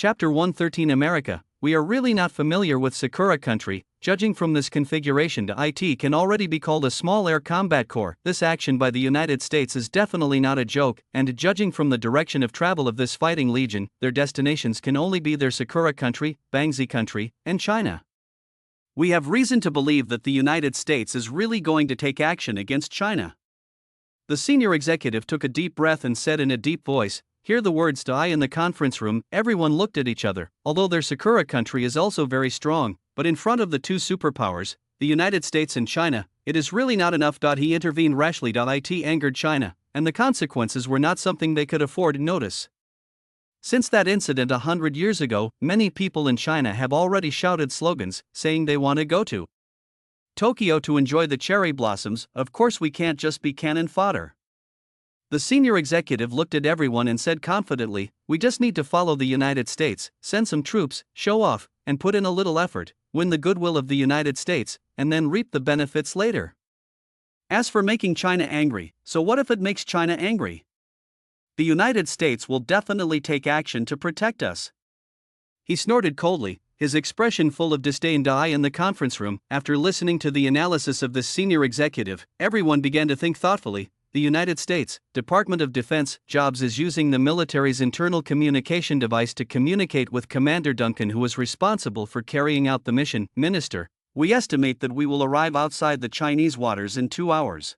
Chapter 113 America. We are really not familiar with Sakura country. Judging from this configuration, the IT can already be called a small air combat corps. This action by the United States is definitely not a joke, and judging from the direction of travel of this fighting legion, their destinations can only be their Sakura country, Bangzi country, and China. We have reason to believe that the United States is really going to take action against China. The senior executive took a deep breath and said in a deep voice, "Hear the words die." In the conference room, everyone looked at each other. Although their Sakura country is also very strong, but in front of the two superpowers, the United States and China, it is really not enough. He intervened rashly. It angered China, and the consequences were not something they could afford to notice. Since that incident 100 years ago, many people in China have already shouted slogans, saying they want to go to Tokyo to enjoy the cherry blossoms. Of course, we can't just be cannon fodder. The senior executive looked at everyone and said confidently, "We just need to follow the United States, send some troops, show off, and put in a little effort, win the goodwill of the United States, and then reap the benefits later." As for making China angry, so what if it makes China angry? The United States will definitely take action to protect us. He snorted coldly, his expression full of disdain. In the conference room, after listening to the analysis of this senior executive, everyone began to think thoughtfully. The United States Department of Defense Jobs is using the military's internal communication device to communicate with Commander Duncan, who is responsible for carrying out the mission. "Minister, we estimate that we will arrive outside the Chinese waters in 2 hours.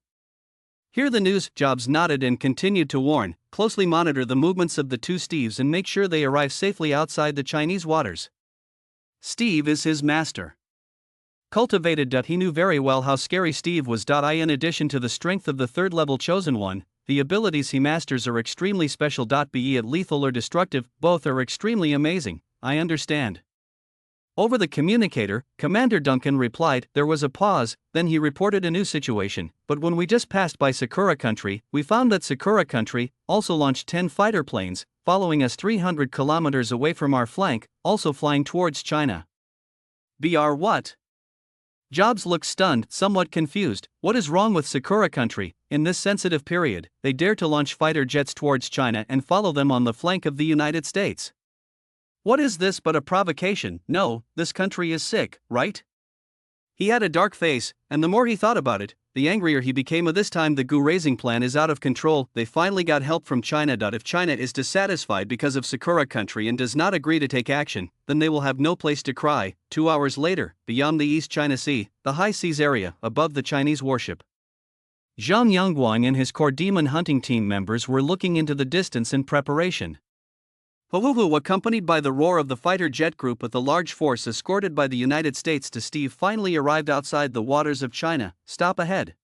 Hear the news." Jobs nodded and continued to warn, "Closely monitor the movements of the two Steves and make sure they arrive safely outside the Chinese waters." Steve is his master. Cultivated. He knew very well how scary Steve was. In addition to the strength of the third-level chosen one, the abilities he masters are extremely special. Be it lethal or destructive, both are extremely amazing. "I understand." Over the communicator, Commander Duncan replied. There was a pause, then he reported a new situation. "But when we just passed by Sakura country, we found that Sakura country also launched 10 fighter planes, following us 300 kilometers away from our flank, also flying towards China." "BR what?" Jobs looked stunned, somewhat confused. What is wrong with Sakura country? In this sensitive period, they dare to launch fighter jets towards China and follow them on the flank of the United States. What is this but a provocation? No, this country is sick, right? He had a dark face, and the more he thought about it, the angrier he became. This time the Gu-raising plan is out of control. They finally got help from China. If China is dissatisfied because of Sakura country and does not agree to take action, then they will have no place to cry. 2 hours later, beyond the East China Sea, the high seas area, above the Chinese warship, Zhang Yangguang and his core demon hunting team members were looking into the distance in preparation. Huhuhu, accompanied by the roar of the fighter jet group with a large force escorted by the United States to Steve, finally arrived outside the waters of China. "Stop ahead."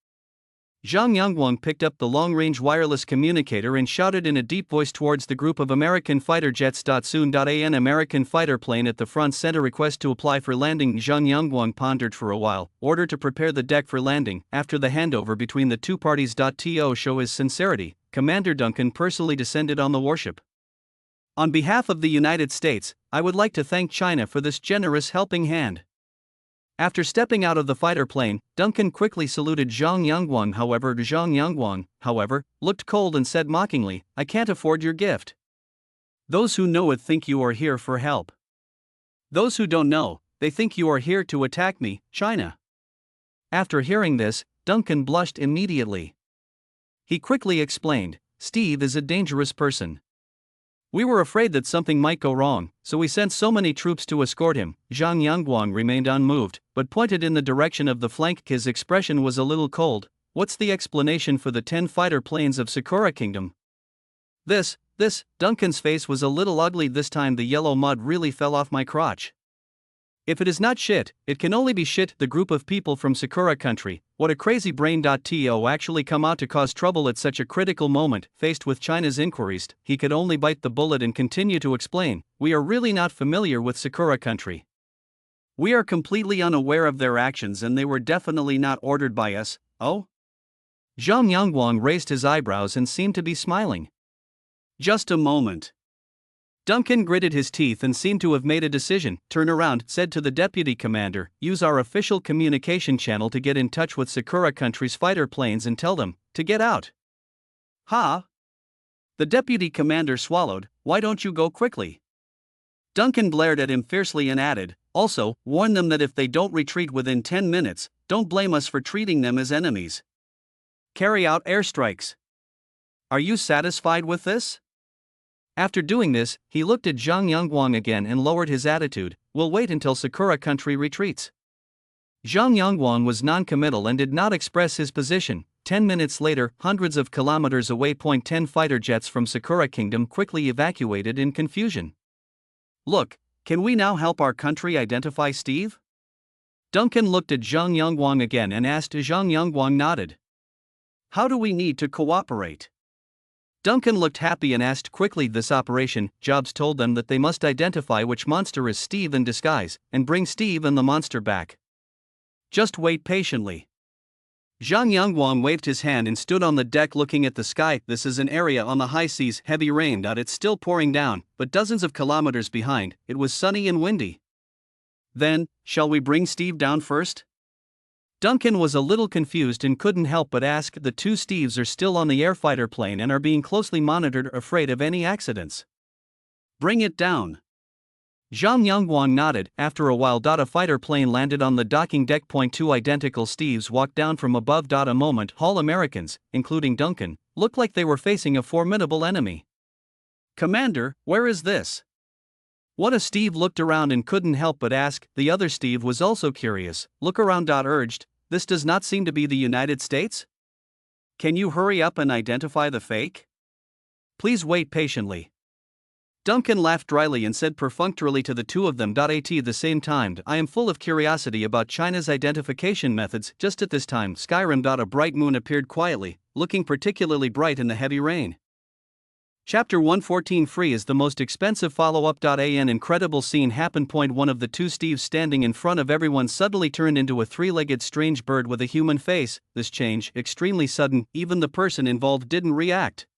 Zhang Yangguang picked up the long-range wireless communicator and shouted in a deep voice towards the group of American fighter jets. Soon. An American fighter plane at the front sent a request to apply for landing. Zhang Yangguang pondered for a while, ordered to prepare the deck for landing. After the handover between the two parties. To show his sincerity, Commander Duncan personally descended on the warship. "On behalf of the United States, I would like to thank China for this generous helping hand." After stepping out of the fighter plane, Duncan quickly saluted Zhang Yangguang. Zhang Yangguang, however, looked cold and said mockingly, "I can't afford your gift. Those who know it think you are here for help. Those who don't know, they think you are here to attack me, China." After hearing this, Duncan blushed immediately. He quickly explained, "Steve is a dangerous person. We were afraid that something might go wrong, so we sent so many troops to escort him." Zhang Yangguang remained unmoved, but pointed in the direction of the flank. His expression was a little cold. "What's the explanation for the 10 fighter planes of Sakura Kingdom?" This, Duncan's face was a little ugly this time. "The yellow mud really fell off my crotch. If it is not shit, it can only be shit." The group of people from Sakura country, what a crazy brain. To actually come out to cause trouble at such a critical moment. Faced with China's inquiries, he could only bite the bullet and continue to explain, "We are really not familiar with Sakura country. We are completely unaware of their actions and they were definitely not ordered by us." "Oh?" Zhang Yangguang raised his eyebrows and seemed to be smiling. "Just a moment." Duncan gritted his teeth and seemed to have made a decision. "Turn around," said to the deputy commander, "use our official communication channel to get in touch with Sakura country's fighter planes and tell them to get out." "Huh?" The deputy commander swallowed. "Why don't you go quickly?" Duncan blared at him fiercely and added, "Also, warn them that if they don't retreat within 10 minutes, don't blame us for treating them as enemies. Carry out airstrikes. Are you satisfied with this?" After doing this, he looked at Zhang Yongguang again and lowered his attitude, "We'll wait until Sakura country retreats." Zhang Yongguang was non-committal and did not express his position. 10 minutes later, hundreds of kilometers away, .10 fighter jets from Sakura Kingdom quickly evacuated in confusion. "Look, can we now help our country identify Steve?" Duncan looked at Zhang Yongguang again and asked. Zhang Yongguang nodded. "How do we need to cooperate?" Duncan looked happy and asked quickly. "This operation, Jobs told them that they must identify which monster is Steve in disguise, and bring Steve and the monster back. Just wait patiently." Zhang Yongguang waved his hand and stood on the deck looking at the sky. This is an area on the high seas, heavy rain. It's still pouring down, but dozens of kilometers behind, it was sunny and windy. "Then, shall we bring Steve down first?" Duncan was a little confused and couldn't help but ask. "The two Steves are still on the airfighter plane and are being closely monitored, afraid of any accidents." "Bring it down." Zhang Yongguang nodded. After a while, a fighter plane landed on the docking deck. Two identical Steves walked down from above. A moment, all Americans, including Duncan, looked like they were facing a formidable enemy. "Commander, where is this?" What a Steve looked around and couldn't help but ask. The other Steve was also curious. "Look around." Urged, "This does not seem to be the United States? Can you hurry up and identify the fake? Please wait patiently." Duncan laughed dryly and said perfunctorily to the two of them. At the same time, "I am full of curiosity about China's identification methods." Just at this time, Skyrim. A bright moon appeared quietly, looking particularly bright in the heavy rain. Chapter 114. Free is the most expensive follow-up. An incredible scene happened. One of the two Steves standing in front of everyone suddenly turned into a three-legged strange bird with a human face. This change, extremely sudden, even the person involved didn't react.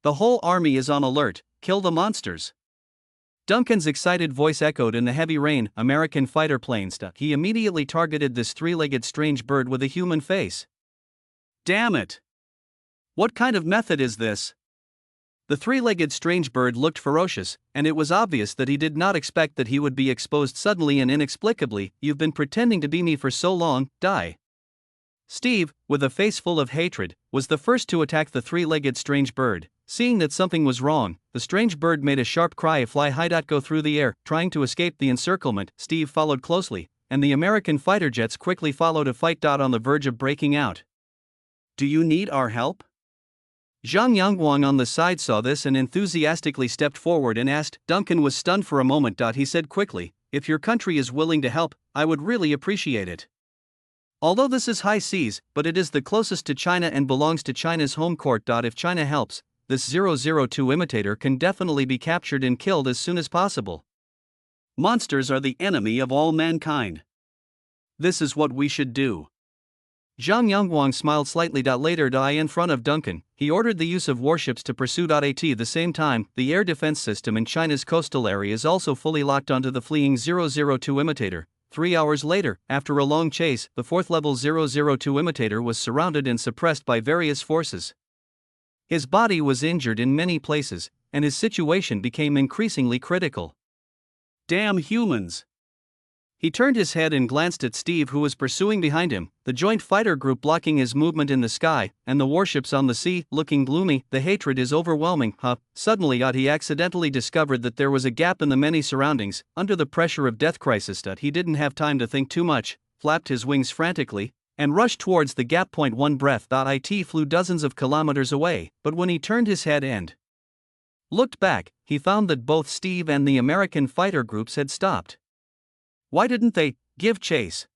"The whole army is on alert. Kill the monsters." Duncan's excited voice echoed in the heavy rain. American fighter planes. He immediately targeted this three-legged strange bird with a human face. "Damn it! What kind of method is this?" The three-legged strange bird looked ferocious, and it was obvious that he did not expect that he would be exposed suddenly and inexplicably. "You've been pretending to be me for so long, die." Steve, with a face full of hatred, was the first to attack the three-legged strange bird. Seeing that something was wrong, the strange bird made a sharp cry. "Fly high." Go through the air, trying to escape the encirclement. Steve followed closely, and the American fighter jets quickly followed a fight. On the verge of breaking out. "Do you need our help?" Zhang Yongguang on the side saw this and enthusiastically stepped forward and asked. Duncan was stunned for a moment. He said quickly, "If your country is willing to help, I would really appreciate it. Although this is high seas, but it is the closest to China and belongs to China's home court. If China helps, this 002 imitator can definitely be captured and killed as soon as possible. Monsters are the enemy of all mankind. This is what we should do." Zhang Yongguang smiled slightly. Later, in front of Duncan, he ordered the use of warships to pursue. At the same time, the air defense system in China's coastal area is also fully locked onto the fleeing 002 imitator. 3 hours later, after a long chase, the fourth-level 002 imitator was surrounded and suppressed by various forces. His body was injured in many places, and his situation became increasingly critical. "Damn humans!" He turned his head and glanced at Steve, who was pursuing behind him, the joint fighter group blocking his movement in the sky, and the warships on the sea, looking gloomy. The hatred is overwhelming. Suddenly, he accidentally discovered that there was a gap in the many surroundings. Under the pressure of death crisis, he didn't have time to think too much, flapped his wings frantically, and rushed towards the gap. One breath. It flew dozens of kilometers away, but when he turned his head and looked back, he found that both Steve and the American fighter groups had stopped. Why didn't they give chase?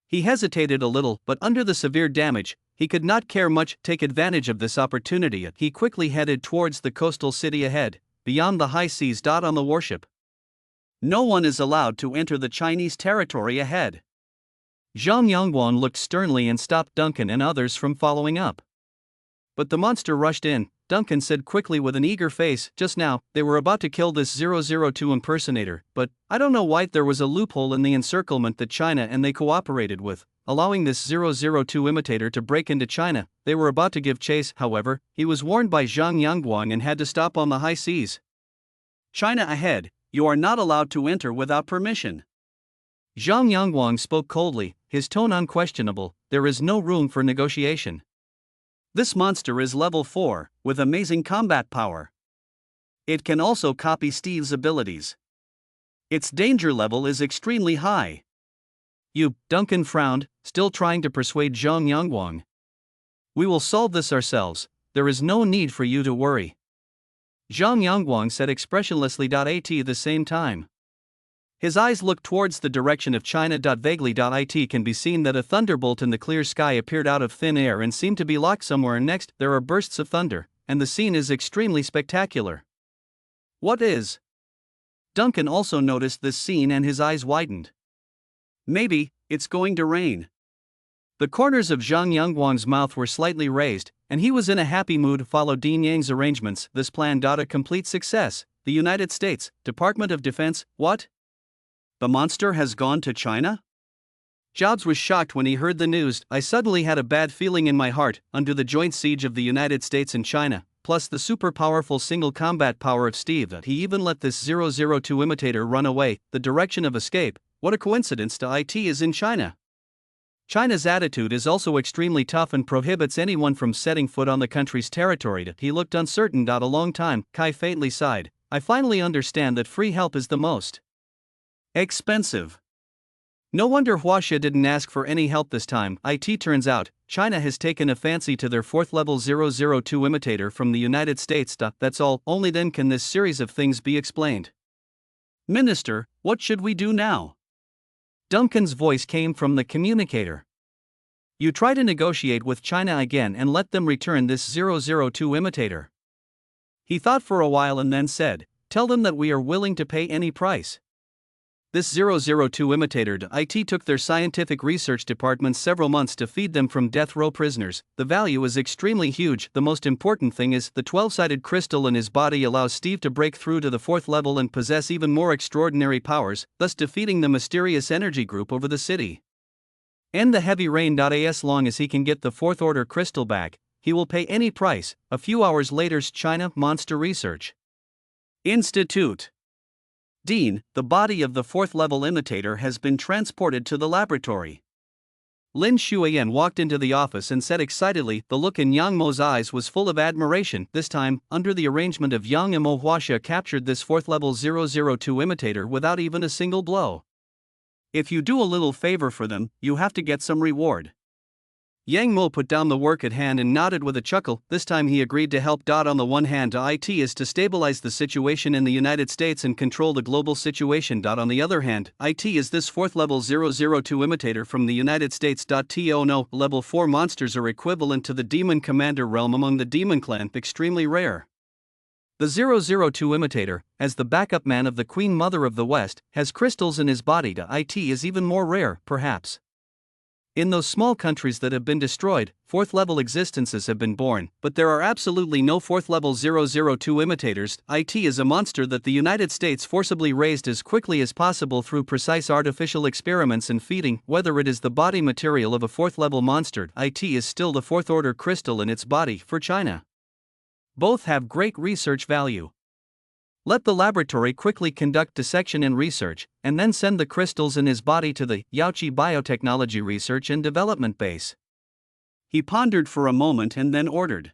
He hesitated a little, but under the severe damage, he could not care much. Take advantage of this opportunity. He quickly headed towards the coastal city ahead, beyond the high seas. On the warship, "No one is allowed to enter the Chinese territory ahead." Zhang Yongguang looked sternly and stopped Duncan and others from following up. But the monster rushed in. Duncan said quickly with an eager face, "Just now, they were about to kill this 002 impersonator, but I don't know why there was a loophole in the encirclement that China and they cooperated with, allowing this 002 imitator to break into China. They were about to give chase, however, he was warned by Zhang Yongguang and had to stop on the high seas. China ahead, You are not allowed to enter without permission. Zhang Yangwang spoke coldly, his tone unquestionable. There is no room for negotiation. This monster is level 4, with amazing combat power. It can also copy Steve's abilities. Its danger level is extremely high. Duncan frowned, still trying to persuade Zhang Yangwang. We will solve this ourselves, there is no need for you to worry. Zhang Yangwang said expressionlessly. At the same time, his eyes looked towards the direction of China. Vaguely. It can be seen that a thunderbolt in the clear sky appeared out of thin air and seemed to be locked somewhere. Next, there are bursts of thunder, and the scene is extremely spectacular. What is? Duncan also noticed this scene and his eyes widened. Maybe it's going to rain. The corners of Zhang Yangwang's mouth were slightly raised, and he was in a happy mood. Follow Dean Yang's arrangements. This plan. A complete success. The United States Department of Defense. What? The monster has gone to China? Jobs was shocked when he heard the news. I suddenly had a bad feeling in my heart. Under the joint siege of the United States and China, plus the super powerful single combat power of Steve, that he even let this 002 imitator run away. The direction of escape. What a coincidence. It is in China. China's attitude is also extremely tough and prohibits anyone from setting foot on the country's territory. He looked uncertain. A long time. Kai faintly sighed. I finally understand that free help is the most expensive. No wonder Huaxia didn't ask for any help this time. It turns out, China has taken a fancy to their 4th level 002 imitator from the United States. That's all. Only then can this series of things be explained. Minister, what should we do now? Duncan's voice came from the communicator. You try to negotiate with China again and let them return this 002 imitator. He thought for a while and then said, tell them that we are willing to pay any price. This 002 imitator. It took their scientific research department several months to feed them from death row prisoners. The value is extremely huge. The most important thing is the 12-sided crystal in his body allows Steve to break through to the 4th level and possess even more extraordinary powers, thus defeating the mysterious energy group over the city. End the heavy rain. As long as he can get the 4th order crystal back, he will pay any price. A few hours later. China Monster Research Institute. Dean, the body of the 4th level imitator has been transported to the laboratory. Lin Shuiyan walked into the office and said excitedly. The look in Yang Mo's eyes was full of admiration. This time, under the arrangement of Yang Mo, Huaxia captured this 4th level 002 imitator without even a single blow. If you do a little favor for them, you have to get some reward. Yang Mo put down the work at hand and nodded with a chuckle. This time he agreed to help. On the one hand, it is to stabilize the situation in the United States and control the global situation. On the other hand, it is this 4th level 002 imitator from the United States. No, level 4 monsters are equivalent to the Demon Commander realm among the Demon Clan, extremely rare. The 002 imitator, as the backup man of the Queen Mother of the West, has crystals in his body. It is even more rare, perhaps. In those small countries that have been destroyed, 4th level existences have been born, but there are absolutely no 4th level 002 imitators. It is a monster that the United States forcibly raised as quickly as possible through precise artificial experiments and feeding. Whether it is the body material of a 4th level monster, it is still the 4th order crystal in its body for China. Both have great research value. Let the laboratory quickly conduct dissection and research, and then send the crystals in his body to the Yaoqi Biotechnology Research and Development Base. He pondered for a moment and then ordered.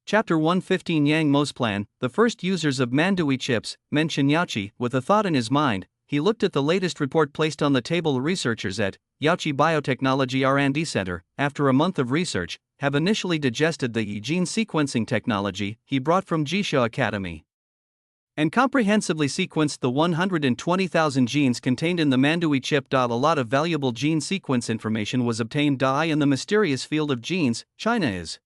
Chapter 115 Yang Mo's plan. The first users of Mandui chips, mention Yaoqi. With a thought in his mind, he looked at the latest report placed on the table. Researchers at Yaoqi Biotechnology R&D Center, after a month of research, have initially digested the gene sequencing technology he brought from Jisha Academy and comprehensively sequenced the 120,000 genes contained in the Mandui chip. A lot of valuable gene sequence information was obtained. In the mysterious field of genes, China is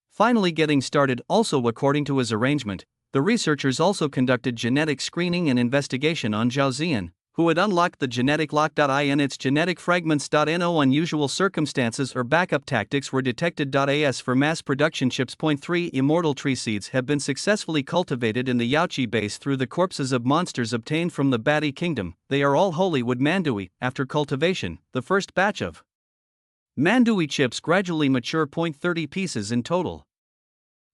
finally getting started. Also, according to his arrangement, the researchers also conducted genetic screening and investigation on Zhao Ziyan, who had unlocked the genetic lock. In its genetic fragments. No unusual circumstances or backup tactics were detected. As for mass production chips. 3 Immortal tree seeds have been successfully cultivated in the Yaoqi base through the corpses of monsters obtained from the Bati Kingdom. They are all holy wood Mandui. After cultivation, the first batch of Mandui chips gradually mature. 30 pieces in total.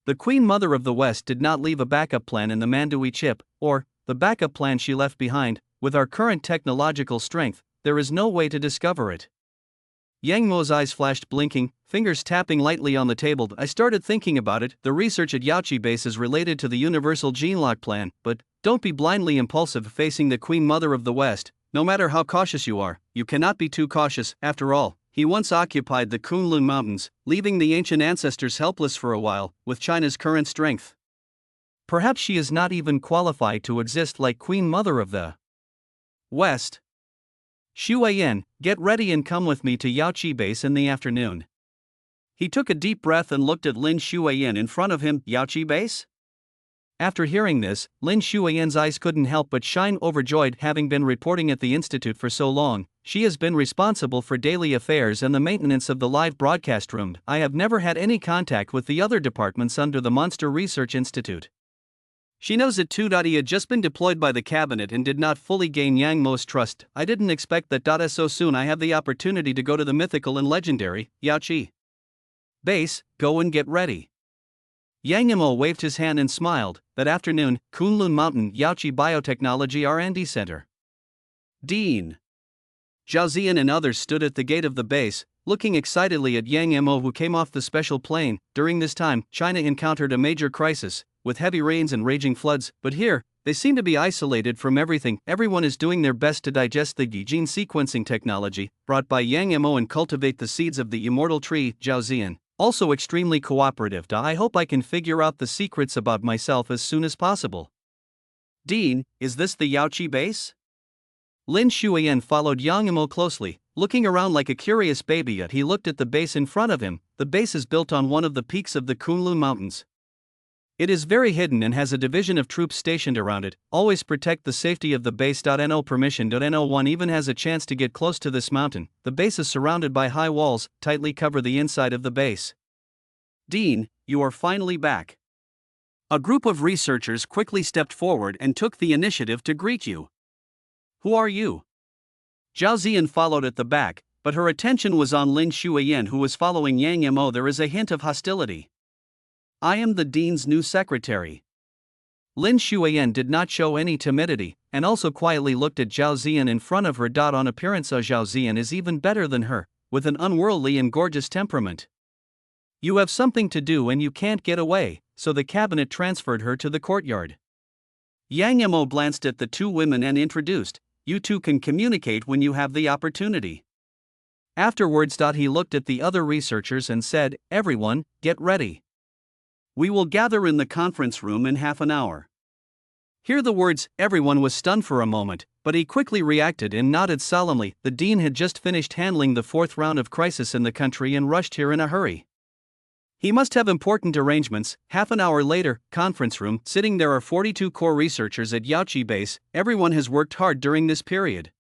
The Queen Mother of the West did not leave a backup plan in the Mandui chip, or the backup plan she left behind. With our current technological strength, there is no way to discover it. Yang Mo's eyes flashed blinking, fingers tapping lightly on the table. I started thinking about it. The research at Yaoqi base is related to the universal gene lock plan, but don't be blindly impulsive facing the Queen Mother of the West. No matter how cautious you are, you cannot be too cautious. After all, he once occupied the Kunlun Mountains, leaving the ancient ancestors helpless for a while, with China's current strength. Perhaps she is not even qualified to exist like Queen Mother of the West. Xu Weiyan, get ready and come with me to Yaoqi base in the afternoon. He took a deep breath and looked at Lin Shuiyan in front of him. Yaoqi base? After hearing this, Lin Shuiyan's eyes couldn't help but shine, overjoyed. Having been reporting at the institute for so long, she has been responsible for daily affairs and the maintenance of the live broadcast room. I have never had any contact with the other departments under the Monster Research Institute. She knows it too. He had just been deployed by the cabinet and did not fully gain Yang Mo's trust. I didn't expect that. So soon I have the opportunity to go to the mythical and legendary Yaoqi base. Go and get ready. Yang Mo waved his hand and smiled. That afternoon, Kunlun Mountain Yaoqi Biotechnology R&D Center. Dean Zhao Ziyan and others stood at the gate of the base, looking excitedly at Yang Mo, who came off the special plane. During this time, China encountered a major crisis, with heavy rains and raging floods, but here, they seem to be isolated from everything. Everyone is doing their best to digest the gene sequencing technology brought by Yang Mo and cultivate the seeds of the immortal tree. Zhao Ziyan, also extremely cooperative. I hope I can figure out the secrets about myself as soon as possible. Dean, is this the Yaoqi base? Lin Shuiyan followed Yang Mo closely, looking around like a curious baby. Yet he looked at the base in front of him. The base is built on one of the peaks of the Kunlun Mountains. It is very hidden and has a division of troops stationed around it. Always protect the safety of the base. No permission. No one even has a chance to get close to this mountain. The base is surrounded by high walls, tightly cover the inside of the base. Dean, you are finally back. A group of researchers quickly stepped forward and took the initiative to greet you. Who are you? Zhao Ziyan followed at the back, but her attention was on Lin Shuiyan, who was following Yang Mo. There is a hint of hostility. I am the dean's new secretary. Lin Shuiyan did not show any timidity, and also quietly looked at Zhao Ziyan in front of her. On appearance, Zhao Ziyan is even better than her, with an unworldly and gorgeous temperament. You have something to do and you can't get away, so the cabinet transferred her to the courtyard. Yang Mo glanced at the two women and introduced, you two can communicate when you have the opportunity. Afterwards, he looked at the other researchers and said, everyone, get ready. We will gather in the conference room in half an hour. Hear the words, everyone was stunned for a moment, but he quickly reacted and nodded solemnly. The dean had just finished handling the fourth round of crisis in the country and rushed here in a hurry. He must have important arrangements. Half an hour later, conference room, sitting there are 42 core researchers at Yaoqi base. Everyone has worked hard during this period.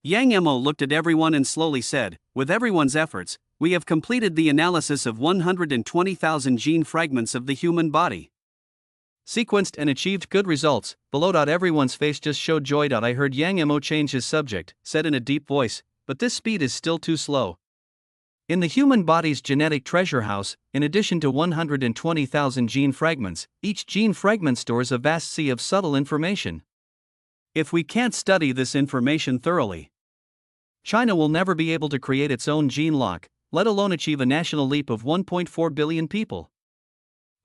Yang Mo looked at everyone and slowly said, with everyone's efforts, we have completed the analysis of 120,000 gene fragments of the human body. Sequenced and achieved good results. Below. Everyone's face just showed joy. I heard Yang Mo change his subject, said in a deep voice, but this speed is still too slow. In the human body's genetic treasure house, in addition to 120,000 gene fragments, each gene fragment stores a vast sea of subtle information. If we can't study this information thoroughly, China will never be able to create its own gene lock, let alone achieve a national leap of 1.4 billion people.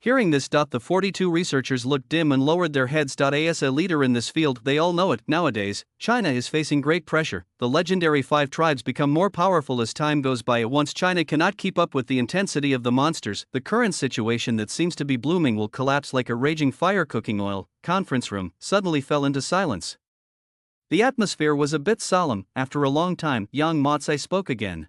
Hearing this, the 42 researchers looked dim and lowered their heads. As a leader in this field, they all know it. Nowadays, China is facing great pressure. The legendary 5 tribes become more powerful as time goes by. Once China cannot keep up with the intensity of the monsters, the current situation that seems to be blooming will collapse like a raging fire. Cooking oil. Conference room suddenly fell into silence. The atmosphere was a bit solemn. After a long time, Yang Motsai spoke again.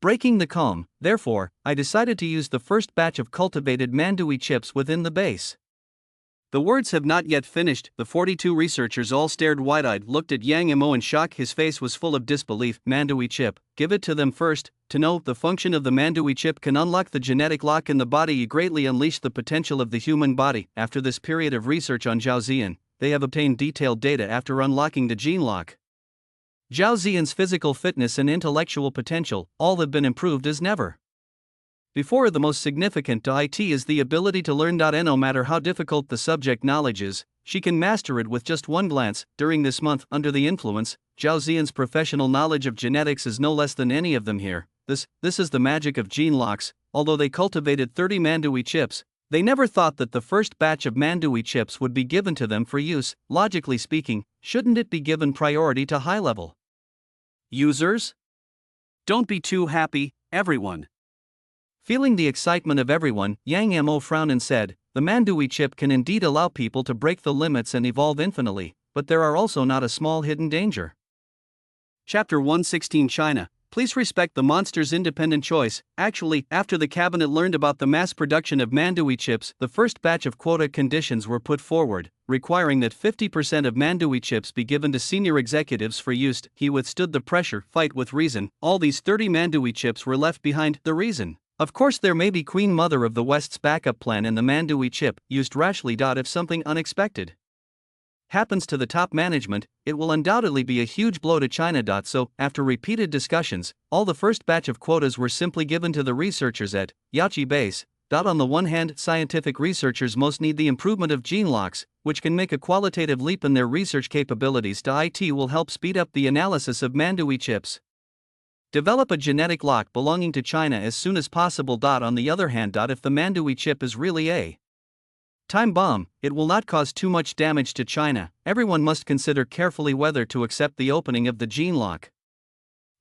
Breaking the calm, therefore, I decided to use the first batch of cultivated Mandui chips within the base. The words have not yet finished. The 42 researchers all stared wide-eyed, looked at Yang Mo in shock. His face was full of disbelief. Mandui chip, give it to them first. To know the function of the Mandui chip can unlock the genetic lock in the body. You greatly unleash the potential of the human body. After this period of research on Zhao Ziyan, they have obtained detailed data after unlocking the gene lock. Zhao Ziyan's physical fitness and intellectual potential, all have been improved as never before. The most significant to IT is the ability to learn. No matter how difficult the subject knowledge is, She can master it with just one glance. During this month, under the influence, Zhao Ziyan's professional knowledge of genetics is no less than any of them here. This is the magic of gene locks. Although they cultivated 30 Mandui chips, they never thought that the first batch of Mandui chips would be given to them for use. Logically speaking, shouldn't it be given priority to high-level users? Don't be too happy, everyone. Feeling the excitement of everyone, Yang Mo frowned and said, the Mandui chip can indeed allow people to break the limits and evolve infinitely, but there are also not a small hidden danger. Chapter 116 China. Please respect the monster's independent choice. Actually, after the cabinet learned about the mass production of Mandui chips, the first batch of quota conditions were put forward, requiring that 50% of Mandui chips be given to senior executives for use. He withstood the pressure, fight with reason. All these 30 Mandui chips were left behind. The reason? Of course, there may be Queen Mother of the West's backup plan in the Mandui chip, used rashly. If something unexpected happens to the top management, it will undoubtedly be a huge blow to China. So, after repeated discussions, all the first batch of quotas were simply given to the researchers at Yachi Base. On the one hand, scientific researchers most need the improvement of gene locks, which can make a qualitative leap in their research capabilities. IT will help speed up the analysis of Mandui chips. Develop a genetic lock belonging to China as soon as possible. On the other hand, if the Mandui chip is really a time bomb, it will not cause too much damage to China. Everyone must consider carefully whether to accept the opening of the gene lock.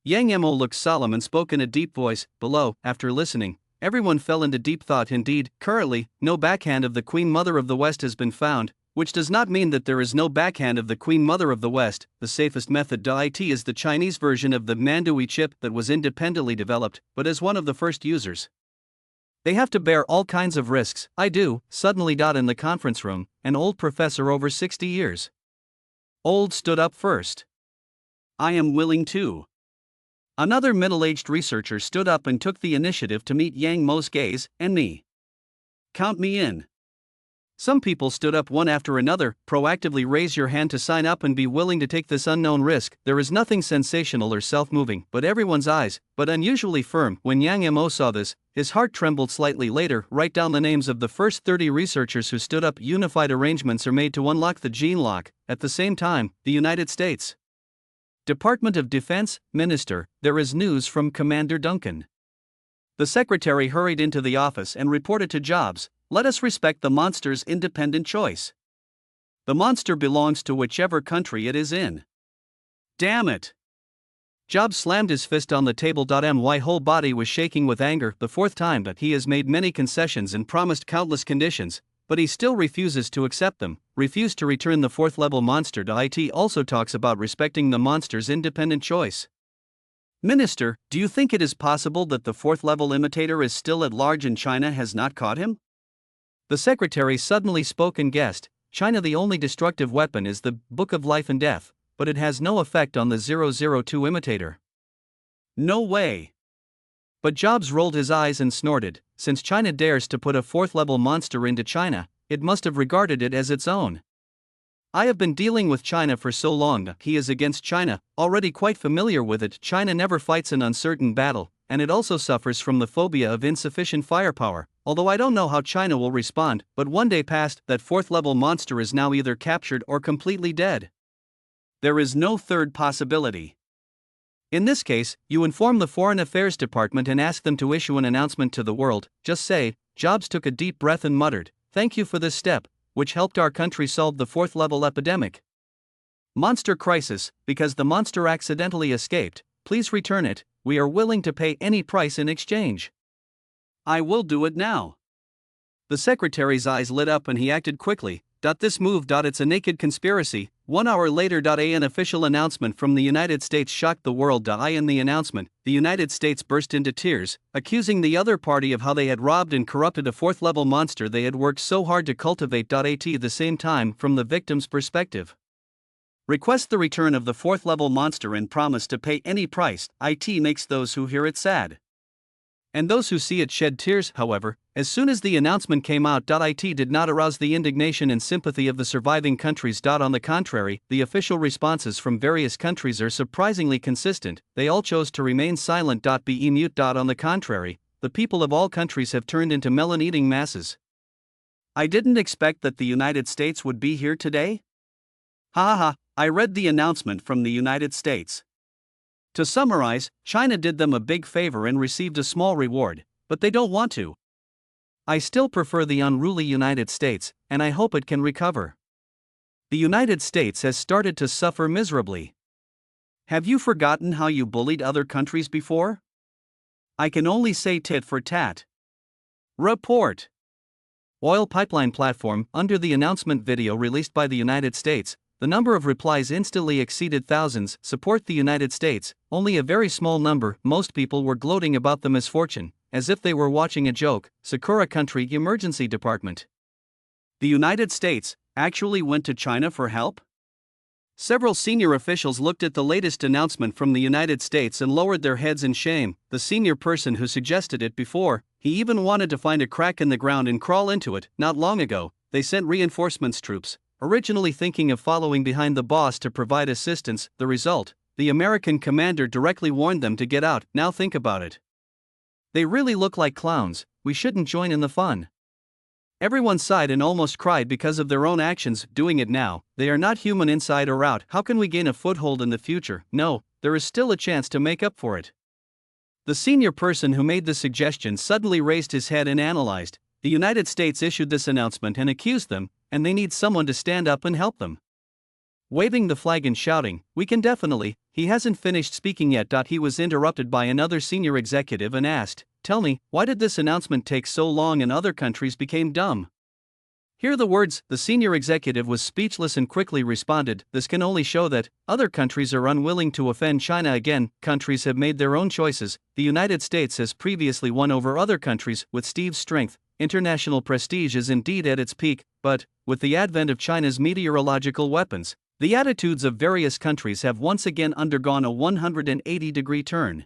Yang Mo looked solemn and spoke in a deep voice. Below, after listening, everyone fell into deep thought. Indeed, currently, no backhand of the Queen Mother of the West has been found, which does not mean that there is no backhand of the Queen Mother of the West. The safest method IT is the Chinese version of the Mandui chip that was independently developed, but as one of the first users, they have to bear all kinds of risks. I do. Suddenly. In the conference room, an old professor over 60 years old stood up first. I am willing to. Another middle-aged researcher stood up and took the initiative to meet Yang Mo's gaze, and me. Count me in. Some people stood up one after another. Proactively raise your hand to sign up and be willing to take this unknown risk. There is nothing sensational or self-moving, but everyone's eyes, but unusually firm. When Yang Mo saw this, his heart trembled slightly. Later, write down the names of the first 30 researchers who stood up. Unified arrangements are made to unlock the gene lock. At the same time, the United States Department of Defense, Minister, there is news from Commander Duncan. The secretary hurried into the office and reported to Jobs. Let us respect the monster's independent choice. The monster belongs to whichever country it is in. Damn it! Jobs slammed his fist on the table. My whole body was shaking with anger. The fourth time that he has made many concessions and promised countless conditions, but he still refuses to accept them, refused to return the fourth level monster. IT also talks about respecting the monster's independent choice. Minister, do you think it is possible that the fourth level imitator is still at large and China has not caught him? The secretary suddenly spoke and guessed. China, the only destructive weapon is the Book of Life and Death, but it has no effect on the 002 imitator. No way. But Jobs rolled his eyes and snorted. Since China dares to put a fourth level monster into China, it must have regarded it as its own. I have been dealing with China for so long. He is against China, already quite familiar with it. China never fights an uncertain battle, and it also suffers from the phobia of insufficient firepower. Although I don't know how China will respond, but one day past, that fourth level monster is now either captured or completely dead. There is no third possibility. In this case, you inform the Foreign Affairs Department and ask them to issue an announcement to the world. Just say, Jobs took a deep breath and muttered, "Thank you for this step, which helped our country solve the fourth level epidemic. Monster crisis, because the monster accidentally escaped, please return it, we are willing to pay any price in exchange." I will do it now. The secretary's eyes lit up and he acted quickly. This move. It's a naked conspiracy. 1 hour later. An official announcement from the United States shocked the world. In the announcement, the United States burst into tears, accusing the other party of how they had robbed and corrupted a fourth level monster they had worked so hard to cultivate. At the same time, from the victim's perspective, request the return of the fourth level monster and promise to pay any price. It makes those who hear it sad, and those who see it shed tears. However, as soon as the announcement came out, it did not arouse the indignation and sympathy of the surviving countries. On the contrary, the official responses from various countries are surprisingly consistent. They all chose to remain silent. Be mute. On the contrary, the people of all countries have turned into melon-eating masses. I didn't expect that the United States would be here today. Ha ha, I read the announcement from the United States. To summarize, China did them a big favor and received a small reward, but they don't want to. I still prefer the unruly United States, and I hope it can recover. The United States has started to suffer miserably. Have you forgotten how you bullied other countries before? I can only say tit for tat. Report. Oil pipeline platform. Under the announcement video released by the United States, the number of replies instantly exceeded thousands. Support the United States. Only a very small number. Most people were gloating about the misfortune, as if they were watching a joke. Sakura Country Emergency Department. The United States actually went to China for help? Several senior officials looked at the latest announcement from the United States and lowered their heads in shame. The senior person who suggested it before, he even wanted to find a crack in the ground and crawl into it. Not long ago, they sent reinforcements troops, originally thinking of following behind the boss to provide assistance. The result, the American commander directly warned them to get out. Now think about it. They really look like clowns. We shouldn't join in the fun. Everyone sighed and almost cried because of their own actions. Doing it now, they are not human inside or out. How can we gain a foothold in the future? No, there is still a chance to make up for it. The senior person who made the suggestion suddenly raised his head and analyzed. The United States issued this announcement and accused them, and they need someone to stand up and help them. Waving the flag and shouting, "We can definitely," he hasn't finished speaking yet. He was interrupted by another senior executive and asked, "Tell me, why did this announcement take so long and other countries became dumb?" Hear the words. The senior executive was speechless and quickly responded, "This can only show that other countries are unwilling to offend China again. Countries have made their own choices. The United States has previously won over other countries. With Steve's strength, international prestige is indeed at its peak, but with the advent of China's meteorological weapons, the attitudes of various countries have once again undergone a 180-degree turn.